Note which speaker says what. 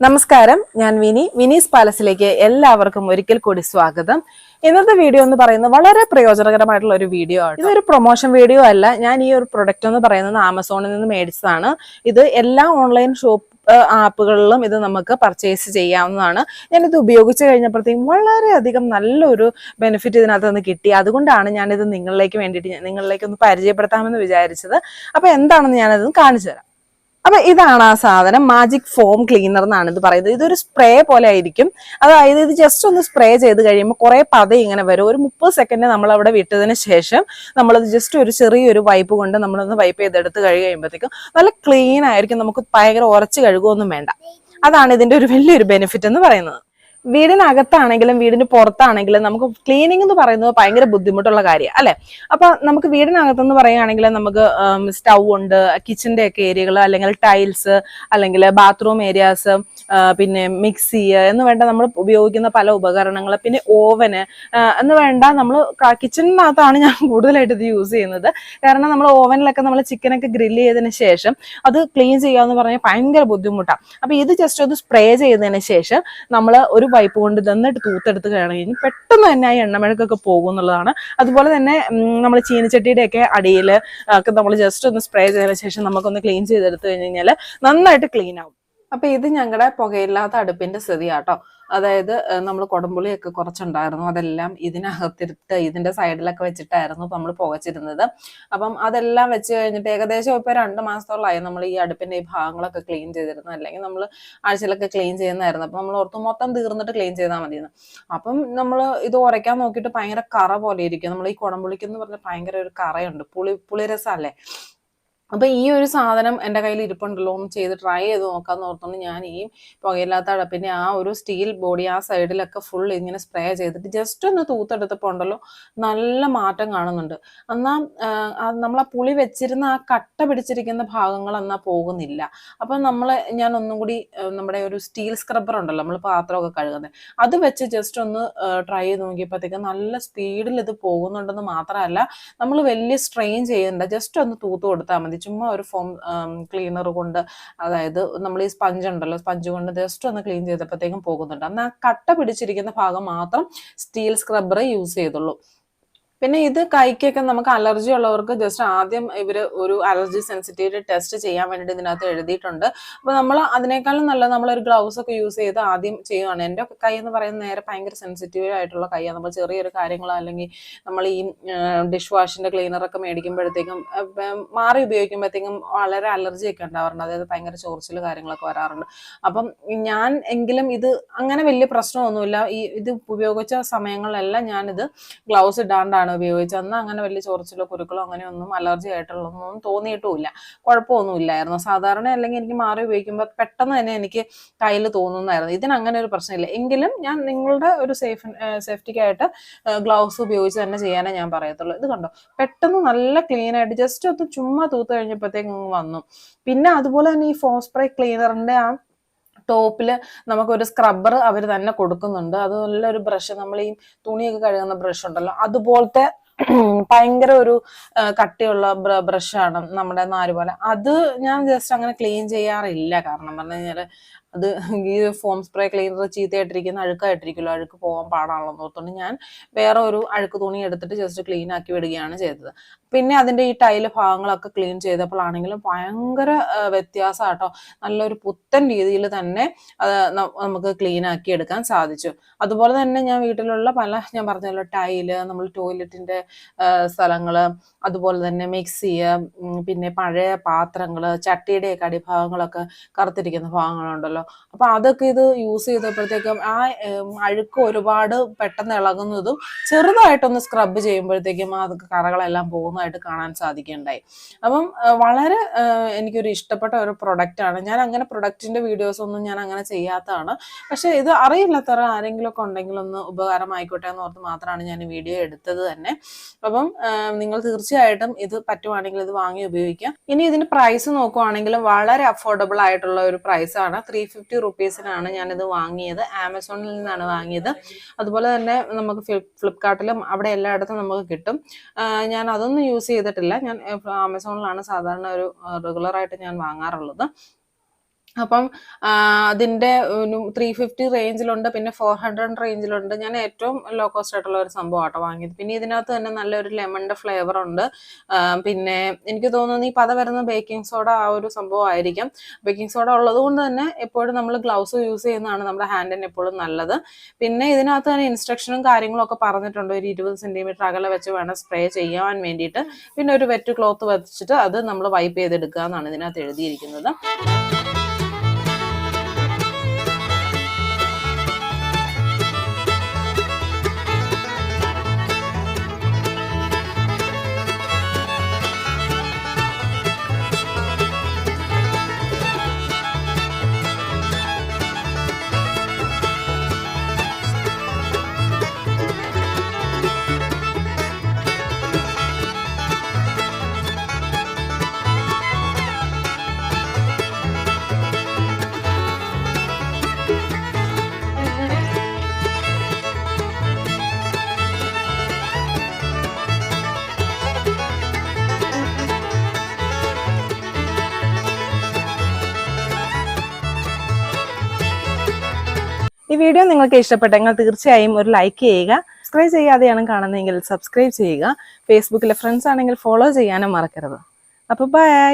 Speaker 1: നമസ്കാരം, ഞാൻ വിനീസ് പാലസിലേക്ക് എല്ലാവർക്കും ഒരിക്കൽ കൂടി സ്വാഗതം. ഇന്നത്തെ വീഡിയോ എന്ന് പറയുന്നത് വളരെ പ്രയോജനകരമായിട്ടുള്ള ഒരു വീഡിയോ ആണ്. ഇതൊരു പ്രൊമോഷൻ വീഡിയോ അല്ല. ഞാൻ ഈ ഒരു പ്രൊഡക്റ്റ് എന്ന് പറയുന്നത് ആമസോണിൽ നിന്ന് മേടിച്ചതാണ്. ഇത് എല്ലാ ഓൺലൈൻ ഷോപ്പ് ആപ്പുകളിലും ഇത് നമുക്ക് പർച്ചേസ് ചെയ്യാവുന്നതാണ്. ഞാനിത് ഉപയോഗിച്ച് കഴിഞ്ഞപ്പോഴത്തേക്കും വളരെയധികം നല്ലൊരു ബെനിഫിറ്റ് ഇതിനകത്ത് നിന്ന് കിട്ടി. അതുകൊണ്ടാണ് ഞാനിത് നിങ്ങളിലേക്ക് ഒന്ന് പരിചയപ്പെടുത്താമെന്ന് വിചാരിച്ചത്. അപ്പൊ എന്താണെന്ന് ഞാനത് കാണിച്ചു തരാം. അപ്പൊ ഇതാണ് ആ സാധനം. മാജിക് ഫോം ക്ലീനർ എന്നാണ് ഇത് പറയുന്നത്. ഇതൊരു സ്പ്രേ പോലെ ആയിരിക്കും. അതായത് ഇത് ജസ്റ്റ് ഒന്ന് സ്പ്രേ ചെയ്ത് കഴിയുമ്പോൾ കുറെ പത ഇങ്ങനെ വരും. ഒരു 30 സെക്കൻഡ് നമ്മൾ അവിടെ വിട്ടതിന് ശേഷം നമ്മളത് ജസ്റ്റ് ഒരു ചെറിയൊരു വൈപ്പ് കൊണ്ട് നമ്മളൊന്ന് വൈപ്പ് ചെയ്തെടുത്ത് കഴിയുമ്പോഴത്തേക്കും നല്ല ക്ലീൻ ആയിരിക്കും. നമുക്ക് ഭയങ്കര ഉറച്ച് കഴുകുകയൊന്നും വേണ്ട. അതാണ് ഇതിന്റെ ഒരു വലിയൊരു ബെനിഫിറ്റ് എന്ന് പറയുന്നത്. വീടിനകത്താണെങ്കിലും വീടിന് പുറത്താണെങ്കിലും നമുക്ക് ക്ലീനിങ് എന്ന് പറയുന്നത് ഭയങ്കര ബുദ്ധിമുട്ടുള്ള കാര്യമാണ് അല്ലെ. അപ്പൊ നമുക്ക് വീടിനകത്തെന്ന് പറയുകയാണെങ്കിൽ നമുക്ക് സ്റ്റൗ ഉണ്ട്, കിച്ചന്റെ ഒക്കെ ഏരിയകൾ, അല്ലെങ്കിൽ ടൈൽസ്, അല്ലെങ്കിൽ ബാത്റൂം ഏരിയാസ്, പിന്നെ മിക്സി എന്ന് വേണ്ട നമ്മൾ ഉപയോഗിക്കുന്ന പല ഉപകരണങ്ങൾ, പിന്നെ ഓവന് എന്ന് വേണ്ട നമ്മൾ കിച്ചണിനകത്താണ് ഞാൻ കൂടുതലായിട്ട് ഇത് യൂസ് ചെയ്യുന്നത്. കാരണം നമ്മൾ ഓവനിലൊക്കെ നമ്മൾ ചിക്കനൊക്കെ ഗ്രില്ല് ചെയ്തതിന് ശേഷം അത് ക്ലീൻ ചെയ്യാന്ന് പറഞ്ഞാൽ ഭയങ്കര ബുദ്ധിമുട്ടാണ്. അപ്പൊ ഇത് ജസ്റ്റ് ഒന്ന് സ്പ്രേ ചെയ്തതിന് ശേഷം നമ്മൾ ഒരു വൈപ്പ് കൊണ്ട് നന്നായിട്ട് തൂത്തെടുത്ത് കഴിഞ്ഞ് പെട്ടെന്ന് തന്നെ ആ എണ്ണമെഴുക്കൊക്കെ പോകും എന്നുള്ളതാണ്. അതുപോലെ തന്നെ നമ്മൾ ചീനിച്ചട്ടിയുടെ ഒക്കെ അടിയിൽ ഒക്കെ നമ്മൾ ജസ്റ്റ് ഒന്ന് സ്പ്രേ ചെയ്തതിനു ശേഷം നമുക്കൊന്ന് ക്ലീൻ ചെയ്തെടുത്ത് കഴിഞ്ഞാൽ നന്നായിട്ട് ക്ലീൻ ആവും. അപ്പൊ ഇത് ഞങ്ങളുടെ പുകയില്ലാത്ത അടുപ്പിന്റെ സ്ഥിതിയാട്ടോ. അതായത് നമ്മൾ കുടംപുളിയൊക്കെ കുറച്ചുണ്ടായിരുന്നു, അതെല്ലാം ഇതിനകത്തിട്ട് ഇതിന്റെ സൈഡിലൊക്കെ വെച്ചിട്ടായിരുന്നു നമ്മൾ പുകച്ചിരുന്നത്. അപ്പം അതെല്ലാം വെച്ച് കഴിഞ്ഞിട്ട് ഏകദേശം ഇപ്പൊ 2 മാസത്തോളമായി നമ്മൾ ഈ അടുപ്പിന്റെ ഈ ഭാഗങ്ങളൊക്കെ ക്ലീൻ ചെയ്തിരുന്നു. അല്ലെങ്കിൽ നമ്മൾ ആഴ്ചയിലൊക്കെ ക്ലീൻ ചെയ്യുന്നതായിരുന്നു. അപ്പൊ നമ്മൾ ഓർത്ത് മൊത്തം തീർന്നിട്ട് ക്ലീൻ ചെയ്താൽ മതിയെന്ന്. അപ്പം നമ്മൾ ഇത് ഉരയ്ക്കാൻ നോക്കിയിട്ട് ഭയങ്കര കറ പോലെ ഇരിക്കും. നമ്മൾ ഈ കുടംപുളിക്ക് എന്ന് പറഞ്ഞാൽ ഭയങ്കര ഒരു കറയുണ്ട്, പുളിരസമല്ലേ. അപ്പൊ ഈ ഒരു സാധനം എൻ്റെ കയ്യിൽ ഇരിപ്പുണ്ടല്ലോ, ഒന്ന് ചെയ്ത് ട്രൈ ചെയ്ത് നോക്കാന്ന് ഓർത്തുകൊണ്ട് ഞാൻ ഈ പുകയില്ലാത്ത അടുപ്പിന്റെ ആ ഒരു സ്റ്റീൽ ബോഡി ആ സൈഡിലൊക്കെ ഫുൾ ഇങ്ങനെ സ്പ്രേ ചെയ്തിട്ട് ജസ്റ്റ് ഒന്ന് തൂത്തെടുത്തപ്പോൾ ഉണ്ടല്ലോ നല്ല മാറ്റം കാണുന്നുണ്ട്. എന്നാൽ നമ്മൾ ആ പുളി വെച്ചിരുന്ന ആ കട്ട പിടിച്ചിരിക്കുന്ന ഭാഗങ്ങൾ എന്നാൽ പോകുന്നില്ല. അപ്പൊ ഞാൻ ഒന്നും കൂടി നമ്മുടെ ഒരു സ്റ്റീൽ സ്ക്രബ്ബർ ഉണ്ടല്ലോ നമ്മൾ പാത്രമൊക്കെ കഴുകുന്നത്, അത് വെച്ച് ജസ്റ്റ് ഒന്ന് ട്രൈ ചെയ്ത് നോക്കിയപ്പോഴത്തേക്ക് നല്ല സ്പീഡിൽ ഇത് പോകുന്നുണ്ടെന്ന് മാത്രമല്ല നമ്മൾ വലിയ സ്ട്രെയിൻ ചെയ്യണ്ട, ജസ്റ്റ് ഒന്ന് തൂത്ത് കൊടുത്താൽ മതി. ചുമ്മാ ഒരു ഫോം ക്ലീനർ കൊണ്ട്, അതായത് നമ്മൾ ഈ സ്പഞ്ച് ഉണ്ടല്ലോ, സ്പഞ്ച് കൊണ്ട് ജസ്റ്റ് ഒന്ന് ക്ലീൻ ചെയ്തപ്പോഴത്തേക്കും പോകുന്നുണ്ട്. എന്നാൽ ആ കട്ട പിടിച്ചിരിക്കുന്ന ഭാഗം മാത്രം സ്റ്റീൽ സ്ക്രബ്ബർ യൂസ് ചെയ്തുള്ളൂ. പിന്നെ ഇത് കൈക്കൊക്കെ നമുക്ക് അലർജി ഉള്ളവർക്ക് ജസ്റ്റ് ആദ്യം ഇവര് ഒരു അലർജി സെൻസിറ്റിവിറ്റി ടെസ്റ്റ് ചെയ്യാൻ വേണ്ടിയിട്ട് ഇതിനകത്ത് എഴുതിയിട്ടുണ്ട്. അപ്പൊ നമ്മൾ അതിനേക്കാളും നല്ലത് നമ്മളൊരു ഗ്ലൗസ് ഒക്കെ യൂസ് ചെയ്ത് ആദ്യം ചെയ്യുകയാണ്. എൻ്റെ കൈ എന്ന് പറയുന്നത് നേരെ ഭയങ്കര സെൻസിറ്റീവ് ആയിട്ടുള്ള കൈയാണ്. നമ്മൾ ചെറിയൊരു കാര്യങ്ങളോ അല്ലെങ്കിൽ നമ്മൾ ഈ ഡിഷ് വാഷിന്റെ ക്ലീനറൊക്കെ മേടിക്കുമ്പോഴത്തേക്കും മാറി ഉപയോഗിക്കുമ്പോഴത്തേക്കും വളരെ അലർജി ഒക്കെ ഉണ്ടാവാറുണ്ട്. അതായത് ഭയങ്കര ചൊറിച്ചിൽ കാര്യങ്ങളൊക്കെ വരാറുണ്ട്. അപ്പം ഞാൻ എങ്കിലും ഇത് അങ്ങനെ വലിയ പ്രശ്നമൊന്നുമില്ല. ഇത് ഉപയോഗിച്ച സമയങ്ങളിലെല്ലാം ഞാനിത് ഗ്ലൗസ് ഇടാണ്ടാണ് ഉപയോഗിച്ചത്. അന്ന് അങ്ങനെ വലിയ ചൊറിച്ചിലോ കുരുക്കളോ അങ്ങനെയൊന്നും അലർജി ആയിട്ടുള്ളതൊന്നും തോന്നിയിട്ടുമില്ല, കുഴപ്പമൊന്നുമില്ലായിരുന്നു. സാധാരണ അല്ലെങ്കിൽ എനിക്ക് മാറി ഉപയോഗിക്കുമ്പോൾ പെട്ടെന്ന് തന്നെ എനിക്ക് കയ്യിൽ തോന്നുന്നതായിരുന്നു. ഇതിന് അങ്ങനെ ഒരു പ്രശ്നമില്ല. എങ്കിലും ഞാൻ നിങ്ങളുടെ ഒരു സേഫ്റ്റിക്കായിട്ട് ഗ്ലൗസ് ഉപയോഗിച്ച് തന്നെ ചെയ്യാനേ ഞാൻ പറയത്തുള്ളൂ. ഇത് കണ്ടോ, പെട്ടെന്ന് നല്ല ക്ലീൻ ആയിട്ട് ജസ്റ്റ് ഒന്ന് ചുമ്മാ തൂത്ത് കഴിഞ്ഞപ്പോഴത്തേക്കും വന്നു. പിന്നെ അതുപോലെ തന്നെ ഈ ഫോം സ്പ്രേ ക്ലീനറിന്റെ ആ ടോപ്പില് നമുക്കൊരു സ്ക്രബ്ബർ അവർ തന്നെ കൊടുക്കുന്നുണ്ട്. അത് നല്ലൊരു ബ്രഷ്, നമ്മൾ ഈ തുണിയൊക്കെ കഴുകുന്ന ബ്രഷ് ഉണ്ടല്ലോ അതുപോലത്തെ ഭയങ്കര ഒരു കട്ടിയുള്ള ബ്രഷാണ് നമ്മുടെ നാര് പോലെ. അത് ഞാൻ ജസ്റ്റ് അങ്ങനെ ക്ലീൻ ചെയ്യാറില്ല. കാരണം പറഞ്ഞു കഴിഞ്ഞാൽ അത് ഈ ഫോം സ്പ്രേ ക്ലീനർ ചീത്തയായിട്ടിരിക്കുന്ന അഴുക്കായിട്ടിരിക്കുമല്ലോ, അഴുക്ക് പോകാൻ പാടാണല്ലോ ഓർത്തുകൊണ്ട് ഞാൻ വേറെ ഒരു അഴുക്ക് തുണി എടുത്തിട്ട് ജസ്റ്റ് ക്ലീൻ ആക്കി വിടുകയാണ് ചെയ്തത്. പിന്നെ അതിന്റെ ഈ ടൈല് ഭാഗങ്ങളൊക്കെ ക്ലീൻ ചെയ്തപ്പോഴാണെങ്കിലും ഭയങ്കര വ്യത്യാസം കേട്ടോ. നല്ലൊരു പുത്തൻ രീതിയിൽ തന്നെ നമുക്ക് ക്ലീൻ ആക്കി എടുക്കാൻ സാധിച്ചു. അതുപോലെ തന്നെ ഞാൻ വീട്ടിലുള്ള ഞാൻ പറഞ്ഞല്ലോ ടൈല്, നമ്മൾ ടോയ്ലറ്റിന്റെ സ്ഥലങ്ങള്, അതുപോലെ തന്നെ മിക്സി, പിന്നെ പഴയ പാത്രങ്ങള്, ചട്ടിയുടെയൊക്കെ അടിഭാഗങ്ങളൊക്കെ കറുത്തിരിക്കുന്ന ഭാഗങ്ങളുണ്ടല്ലോ, അപ്പൊ അതൊക്കെ ഇത് യൂസ് ചെയ്തപ്പോഴത്തേക്കും ആ അഴുക്ക് ഒരുപാട് പെട്ടെന്ന് ഇളകുന്നതും ചെറുതായിട്ടൊന്ന് സ്ക്രബ് ചെയ്യുമ്പോഴത്തേക്കും അതൊക്കെ കറകളെല്ലാം പോകുന്നതായിട്ട് കാണാൻ സാധിക്കുകയുണ്ടായി. അപ്പം വളരെ എനിക്കൊരു ഇഷ്ടപ്പെട്ട ഒരു പ്രൊഡക്റ്റ് ആണ്. ഞാൻ അങ്ങനെ പ്രൊഡക്റ്റിന്റെ വീഡിയോസ് ഒന്നും ഞാൻ അങ്ങനെ ചെയ്യാത്തതാണ്. പക്ഷെ ഇത് അറിയില്ലാത്തവർ ആരെങ്കിലും ഒക്കെ ഉണ്ടെങ്കിൽ ഒന്ന് ഉപകാരമായിക്കോട്ടെ എന്ന് ഓർത്ത് മാത്രമാണ് ഞാൻ ഈ വീഡിയോ എടുത്തത് തന്നെ. അപ്പം നിങ്ങൾ തീർച്ചയായിട്ടും ഇത് പറ്റുവാണെങ്കിൽ ഇത് വാങ്ങി ഉപയോഗിക്കാം. ഇനി ഇതിന്റെ പ്രൈസ് നോക്കുവാണെങ്കിലും വളരെ അഫോർഡബിൾ ആയിട്ടുള്ള ഒരു പ്രൈസാണ്. 350 റുപ്പീസിനാണ് ഞാനിത് വാങ്ങിയത്. ആമസോണിൽ നിന്നാണ് വാങ്ങിയത്. അതുപോലെ തന്നെ നമുക്ക് ഫ്ലിപ്കാർട്ടിലും അവിടെ എല്ലായിടത്തും നമുക്ക് കിട്ടും. ഞാൻ അതൊന്നും യൂസ് ചെയ്തിട്ടില്ല. ഞാൻ ആമസോണിലാണ് സാധാരണ ഒരു റെഗുലർ ആയിട്ട് ഞാൻ വാങ്ങാറുള്ളത്. അപ്പം അതിൻ്റെ 350 റേഞ്ചിലുണ്ട്, പിന്നെ 400 റേഞ്ചിലുണ്ട്. ഞാൻ ഏറ്റവും ലോ കോസ്റ്റ് ആയിട്ടുള്ള ഒരു സംഭവം ആട്ടോ വാങ്ങിയത്. പിന്നെ ഇതിനകത്ത് തന്നെ നല്ലൊരു ലെമണിൻ്റെ ഫ്ലേവർ ഉണ്ട്. പിന്നെ എനിക്ക് തോന്നുന്നു ഈ പത വരുന്ന ബേക്കിംഗ് സോഡ ആ ഒരു സംഭവം ആയിരിക്കും. ബേക്കിംഗ് സോഡ ഉള്ളത് കൊണ്ട് തന്നെ എപ്പോഴും നമ്മൾ ഗ്ലൗസ് യൂസ് ചെയ്യുന്നതാണ് നമ്മുടെ ഹാൻഡിന് എപ്പോഴും നല്ലത്. പിന്നെ ഇതിനകത്ത് തന്നെ ഇൻസ്ട്രക്ഷനും കാര്യങ്ങളും ഒക്കെ പറഞ്ഞിട്ടുണ്ട്. ഒരു 20 സെൻറ്റിമീറ്റർ അകലെ വെച്ച് വേണം സ്പ്രേ ചെയ്യാൻ വേണ്ടിയിട്ട്. പിന്നെ ഒരു വെറ്റ് ക്ലോത്ത് വെച്ചിട്ട് അത് നമ്മൾ വൈപ്പ് ചെയ്തെടുക്കുക എന്നാണ് ഇതിനകത്ത് എഴുതിയിരിക്കുന്നത്. ഈ വീഡിയോ നിങ്ങൾക്ക് ഇഷ്ടപ്പെട്ടെങ്കിൽ തീർച്ചയായും ഒരു ലൈക്ക് ചെയ്യുക. സബ്സ്ക്രൈബ് ചെയ്യാതെയാണ് കാണുന്നതെങ്കിൽ സബ്സ്ക്രൈബ് ചെയ്യുക. ഫേസ്ബുക്കിലെ ഫ്രണ്ട്സ് ആണെങ്കിൽ ഫോളോ ചെയ്യാനും മറക്കരുത്. അപ്പോൾ ബൈ.